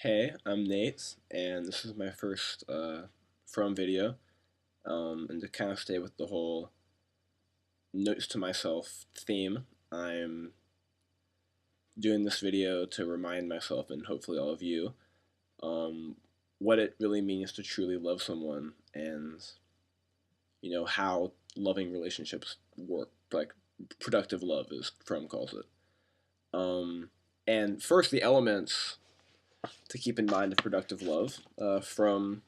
Hey, I'm Nate, and this is my first Fromm video. And to kind of stay with the whole notes to myself theme, I'm doing this video to remind myself and hopefully all of you um, what it really means to truly love someone and, how loving relationships work, like productive love, as Fromm calls it. And first, the elements to keep in mind of productive love. From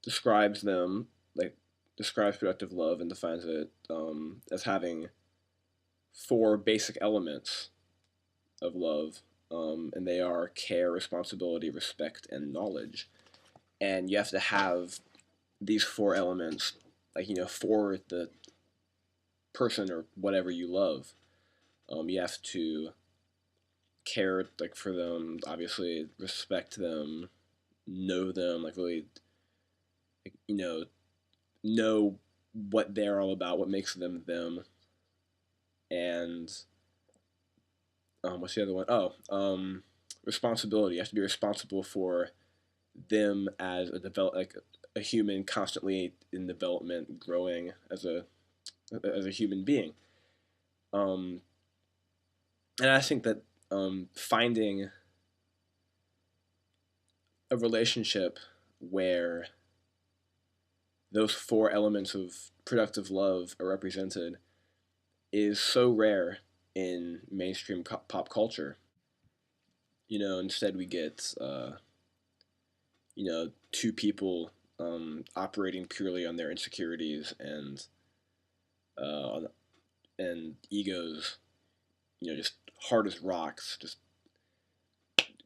describes them like describes productive love and defines it as having four basic elements of love, and they are care, responsibility, respect, and knowledge. And you have to have these four elements, for the person or whatever you love. You have to care, like, for them, obviously, respect them, know them, like, really, like, know what they're all about, what makes them them, and what's the other one? Responsibility. You have to be responsible for them as a human, constantly in development, growing as a human being. Um, and I think that finding a relationship where those four elements of productive love are represented is so rare in mainstream pop culture. Instead we get two people operating purely on their insecurities uh, and egos, just hard as rocks, just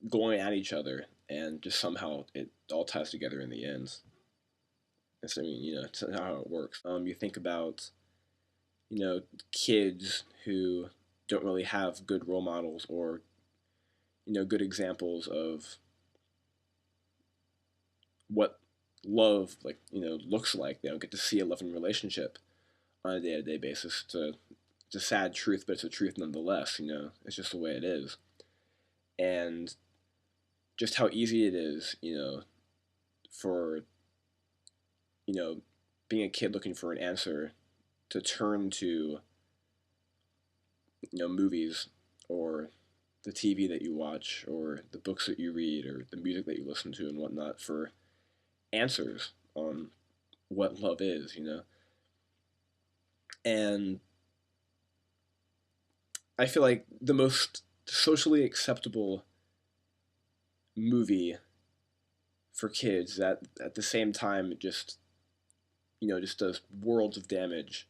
going at each other, and just somehow it all ties together in the end. I mean, it's not how it works. You think about, kids who don't really have good role models or, good examples of what love, looks like. They don't get to see a loving relationship on a day-to-day basis. It's a sad truth, but it's a truth nonetheless. It's just the way it is. And just how easy it is, for, you know, being a kid looking for an answer, to turn to, movies or the TV that you watch or the books that you read or the music that you listen to and whatnot for answers on what love is. And I feel like the most socially acceptable movie for kids that at the same time just does worlds of damage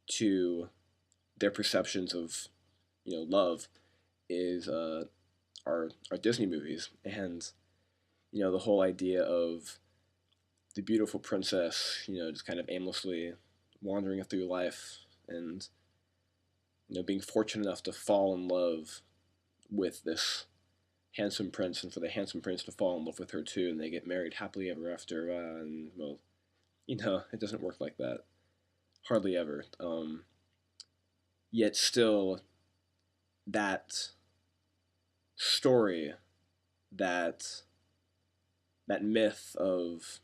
to their perceptions of love is our Disney movies. And the whole idea of the beautiful princess, just kind of aimlessly wandering through life, and being fortunate enough to fall in love with this handsome prince, and for the handsome prince to fall in love with her too, and they get married happily ever after. And well, it doesn't work like that, hardly ever. Yet still, that story, that that myth of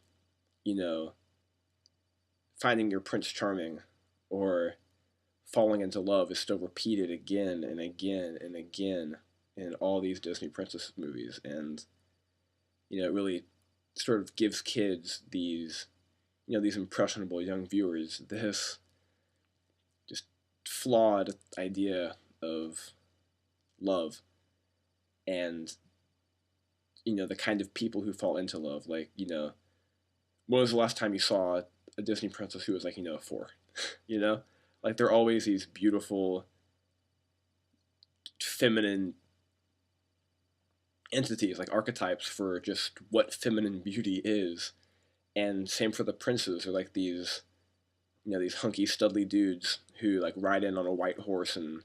you know finding your prince charming or falling into love is still repeated again and again and again in all these Disney princess movies. And it really sort of gives kids these impressionable young viewers this just flawed idea of love, and the kind of people who fall into love. Like, when was the last time you saw a Disney princess who was like, a four? you know like, they're always these beautiful feminine entities, like archetypes for just what feminine beauty is. And same for the princes. They're like these hunky studly dudes who like ride in on a white horse and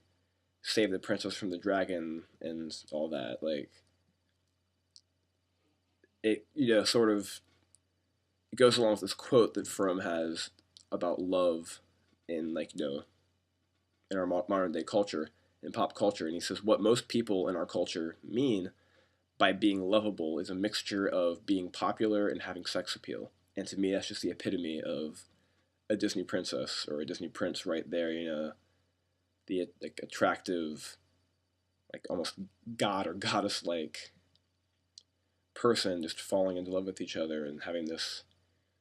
save the princess from the dragon and all that. Like, it sort of, it goes along with this quote that Fromm has about love in, in our modern day culture, in pop culture. And he says, what most people in our culture mean by being lovable is a mixture of being popular and having sex appeal. And to me, that's just the epitome of a Disney princess or a Disney prince right there. The like attractive, like almost god or goddess like person just falling into love with each other and having this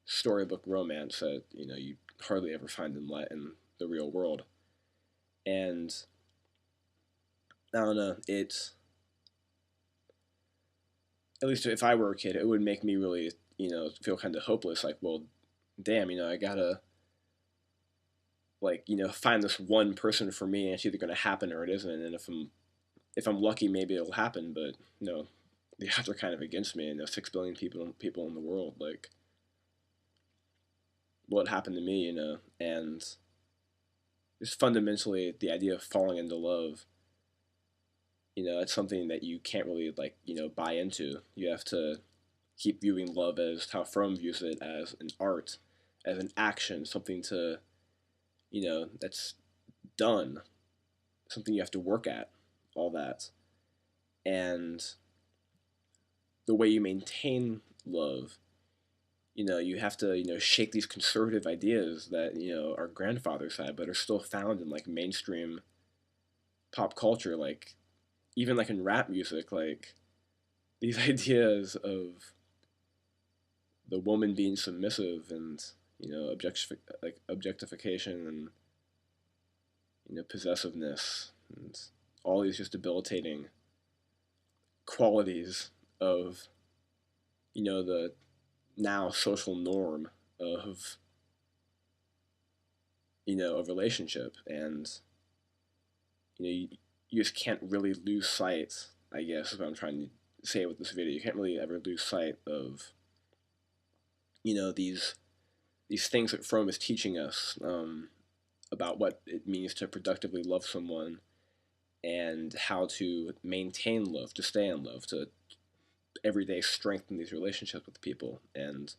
storybook romance that you hardly ever find in the real world. And I don't know, it, at least if I were a kid, it would make me really feel kind of hopeless. Like, well, damn, I gotta like find this one person for me, and it's either gonna happen or it isn't. And if I'm lucky, maybe it'll happen. But the odds are kind of against me. 6 billion people in the world. Like, what happened to me? And just fundamentally, the idea of falling into love. It's something that you can't really like buy into. You have to keep viewing love as how Fromm views it, as an art, as an action, something to that's done, something you have to work at, all that. And the way you maintain love, you have to, shake these conservative ideas that, our grandfathers had, but are still found in like mainstream pop culture, like even like in rap music, like these ideas of the woman being submissive and, objectification and, possessiveness and all these just debilitating qualities of the now social norm of a relationship. And you just can't really lose sight, I guess is what I'm trying to say with this video. You can't really ever lose sight of these things that Fromm is teaching us, about what it means to productively love someone and how to maintain love, to stay in love, to everyday strengthen these relationships with people. And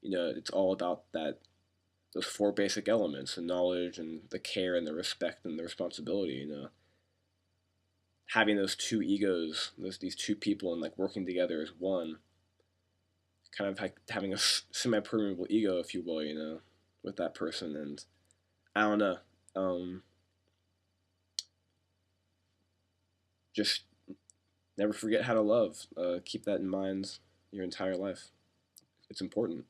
it's all about those four basic elements: the knowledge and the care and the respect and the responsibility. Having those two egos, these two people, and like working together as one, kind of like having a semi-permeable ego, if you will, with that person. And I don't know, just never forget how to love. Keep that in mind your entire life. It's important.